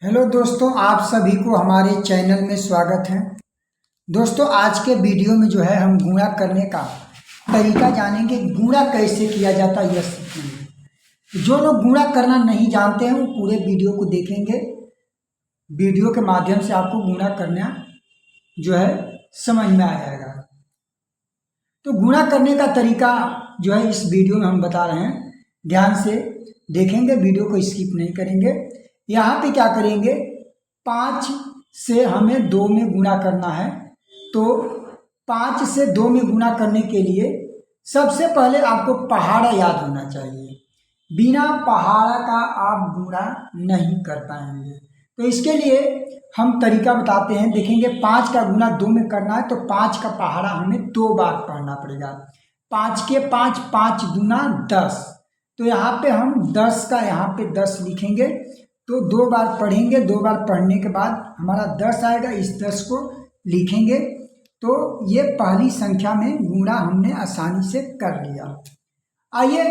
Hello दोस्तों, आप सभी को हमारे चैनल में स्वागत है। दोस्तों, आज के वीडियो में जो है हम गुणा करने का तरीका जानेंगे। गुणा कैसे किया जाता है यह सीखेंगे। जो लोग गुणा करना नहीं जानते हैं वो पूरे वीडियो को देखेंगे। वीडियो के माध्यम से आपको गुणा करना जो है समझ में आ जाएगा। तो गुणा करने का तरीका जो है इस वीडियो में हम बता रहे हैं, ध्यान से देखेंगे, वीडियो को स्किप नहीं करेंगे। यहाँ पे क्या करेंगे, 5 से हमें 2 में गुणा करना है। तो 5 से 2 में गुणा करने के लिए सबसे पहले आपको पहाड़ा याद होना चाहिए। बिना पहाड़ा का आप गुणा नहीं कर पाएंगे। तो इसके लिए हम तरीका बताते हैं, देखेंगे। 5 का गुणा 2 में करना है तो 5 का पहाड़ा हमें 2 बार पढ़ना पड़ेगा। 5 के 5, 5 दूना 10। तो यहाँ पे हम 10 का यहाँ पे 10 लिखेंगे। तो 2 बार पढ़ेंगे, 2 बार पढ़ने के बाद हमारा 10 आएगा। इस 10 को लिखेंगे। तो ये पहली संख्या में गुणा हमने आसानी से कर लिया। आइए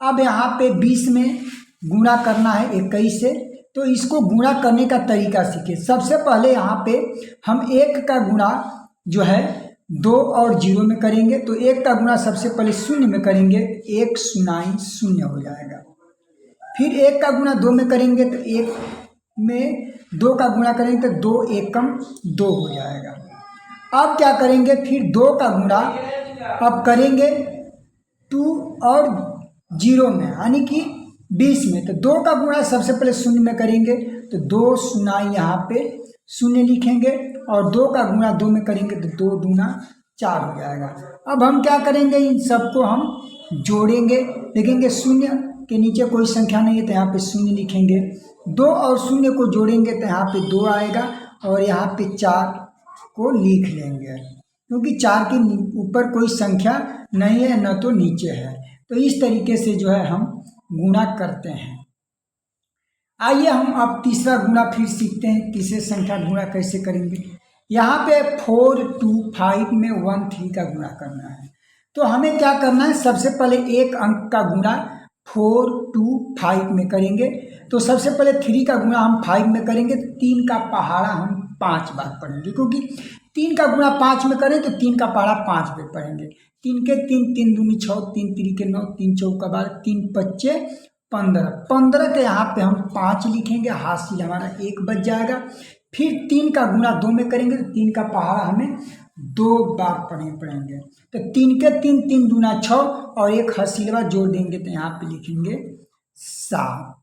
अब यहाँ पे 20 में गुणा करना है 21 से। तो इसको गुणा करने का तरीका सीखे। सबसे पहले यहाँ पे हम 1 का गुणा जो है 2 और 0 में करेंगे। तो 1 का गुणा सबसे पहले 0 में करेंगे, 1 0 0 हो जाएगा। फिर 1 का गुणा 2 में करेंगे तो 1 में 2 का गुणा करेंगे तो 2 एकम 2 हो जाएगा। अब क्या करेंगे, फिर 2 का गुणा अब करेंगे 2 और 0 में, यानी कि 20 में। तो 2 का गुणा सबसे पहले 0 में करेंगे तो 2 0 यहाँ पे 0 लिखेंगे। और 2 का गुणा 2 में करेंगे तो 2 दूना 4 हो जाएगा। अब हम क्या करेंगे, इन सबको हम जोड़ेंगे। देखेंगे 0 के नीचे कोई संख्या नहीं है तो यहाँ पे 0 लिखेंगे। 2 और 0 को जोड़ेंगे तो यहाँ पे 2 आएगा और यहाँ पे 4 को लिख लेंगे, क्योंकि 4 के ऊपर कोई संख्या नहीं है, न तो नीचे है। तो इस तरीके से जो है हम गुणा करते हैं। आइए हम अब तीसरा गुणा फिर सीखते हैं। तीसरे संख्या गुणा कैसे करेंगे। यहाँ पे 4 2 5 में 1 3 का गुणा करना है। तो हमें क्या करना है, सबसे पहले एक अंक का गुणा 4 2 5 में करेंगे। तो सबसे पहले 3 का गुणा हम 5 में करेंगे। 3 का पहाड़ा हम 5 बार पढ़ेंगे, क्योंकि 3 का गुणा 5 में करें तो 3 का पहाड़ा 5 बार पढ़ेंगे। 3 के 3, 3 दूनी 6, 3 3 के 9, 3 चौका 12, 3 पच्चे 15। 15 के यहाँ पे हम 5 लिखेंगे, हासिल हमारा 1 बच जाएगा। फिर 3 का गुणा 2 में करेंगे तो 3 का पहाड़ा हमें 2 बार पढ़ेंगे। तो 3 के 3, 3 दूना 6 और 1 हसीलवा जोड़ देंगे तो यहाँ पे लिखेंगे 7।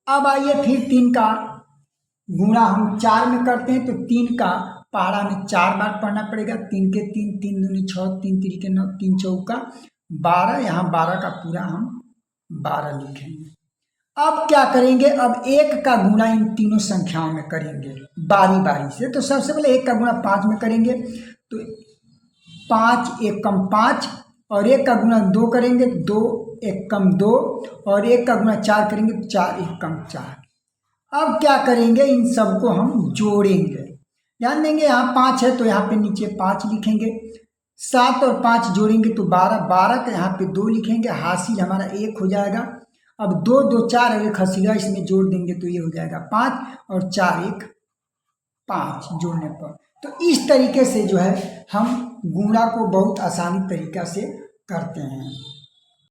अब आइए फिर 3 का गुणा हम 4 में करते हैं। तो 3 का पहाड़ा हमें 4 बार पढ़ना पड़ेगा। 3 के 3, 3 दूनी 6, 3 3 के 9, 3 चौका 12। यहाँ 12 का पूरा हम 12 लिखेंगे। अब क्या करेंगे, अब 1 का गुणा इन तीनों संख्याओं में करेंगे बारी बारी से। तो सबसे पहले 1 का गुणा 5 में करेंगे तो 5 एकम 5 और 1 का गुणा 2 करेंगे तो 2 एकम 2 और 1 का गुणा 4 करेंगे तो 4 एकम 4। अब क्या करेंगे, इन सबको हम जोड़ेंगे। ध्यान देंगे, यहाँ 5 है तो यहाँ पे नीचे 5 लिखेंगे। 7 और 5 जोड़ेंगे तो 12, 12 का यहाँ पे 2 लिखेंगे, हासिल हमारा 1 हो जाएगा। अब 2 2 4 और 1 हसीला इसमें जोड़ देंगे तो ये हो जाएगा 5 और 4 1 5 जोड़ने पर। तो इस तरीके से जो है हम गुणा को बहुत आसानी तरीका से करते हैं।